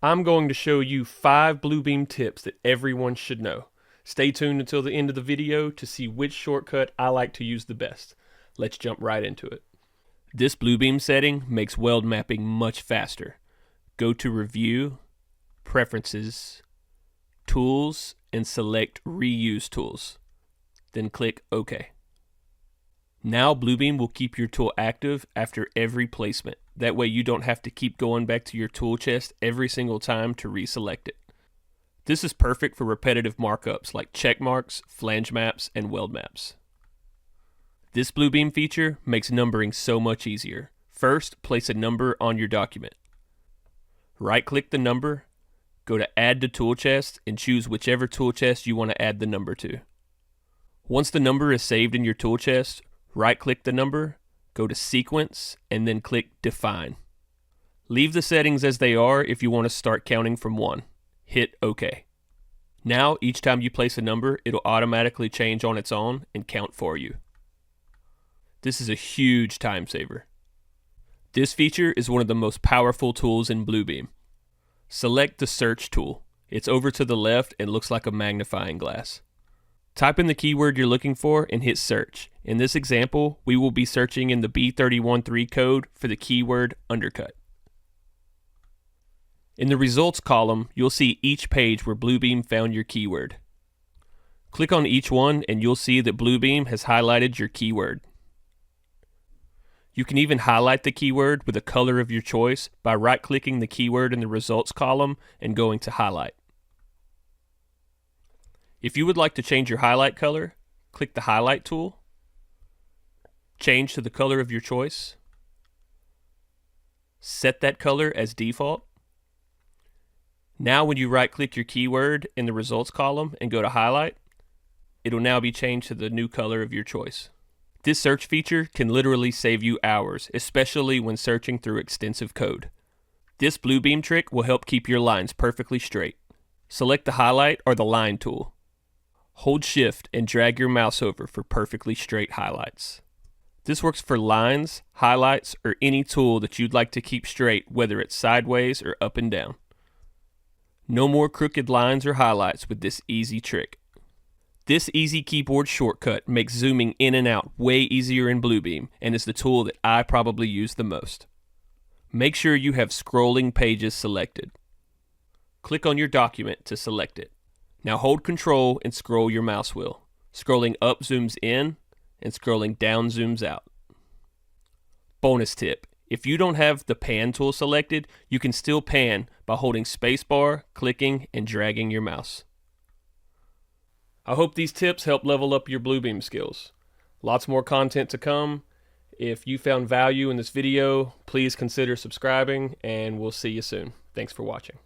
I'm going to show you 5 Bluebeam tips that everyone should know. Stay tuned until the end of the video to see which shortcut I like to use the best. Let's jump right into it. This Bluebeam setting makes weld mapping much faster. Go to Review, Preferences, Tools, and select Reuse Tools. Then click OK. Now Bluebeam will keep your tool active after every placement. That way you don't have to keep going back to your tool chest every single time to reselect it. This is perfect for repetitive markups like check marks, flange maps, and weld maps. This Bluebeam feature makes numbering so much easier. First, place a number on your document. Right-click the number, go to Add to Tool Chest, and choose whichever tool chest you want to add the number to. Once the number is saved in your tool chest, right-click the number, go to Sequence, and then click Define. Leave the settings as they are if you want to start counting from 1. Hit OK. Now, each time you place a number, it'll automatically change on its own and count for you. This is a huge time saver. This feature is one of the most powerful tools in Bluebeam. Select the Search tool. It's over to the left and looks like a magnifying glass. Type in the keyword you're looking for and hit Search. In this example, we will be searching in the B313 code for the keyword undercut. In the results column, you'll see each page where Bluebeam found your keyword. Click on each one and you'll see that Bluebeam has highlighted your keyword. You can even highlight the keyword with a color of your choice by right-clicking the keyword in the results column and going to Highlight. If you would like to change your highlight color, click the Highlight tool, change to the color of your choice, set that color as default. Now when you right-click your keyword in the results column and go to Highlight, it'll now be changed to the new color of your choice. This search feature can literally save you hours, especially when searching through extensive code. This Bluebeam trick will help keep your lines perfectly straight. Select the Highlight or the Line tool. Hold Shift and drag your mouse over for perfectly straight highlights. This works for lines, highlights, or any tool that you'd like to keep straight, whether it's sideways or up and down. No more crooked lines or highlights with this easy trick. This easy keyboard shortcut makes zooming in and out way easier in Bluebeam and is the tool that I probably use the most. Make sure you have scrolling pages selected. Click on your document to select it. Now hold Control and scroll your mouse wheel. Scrolling up zooms in and scrolling down zooms out. Bonus tip: if you don't have the pan tool selected, you can still pan by holding spacebar, clicking, and dragging your mouse. I hope these tips help level up your Bluebeam skills. Lots more content to come. If you found value in this video, please consider subscribing, and we'll see you soon. Thanks for watching.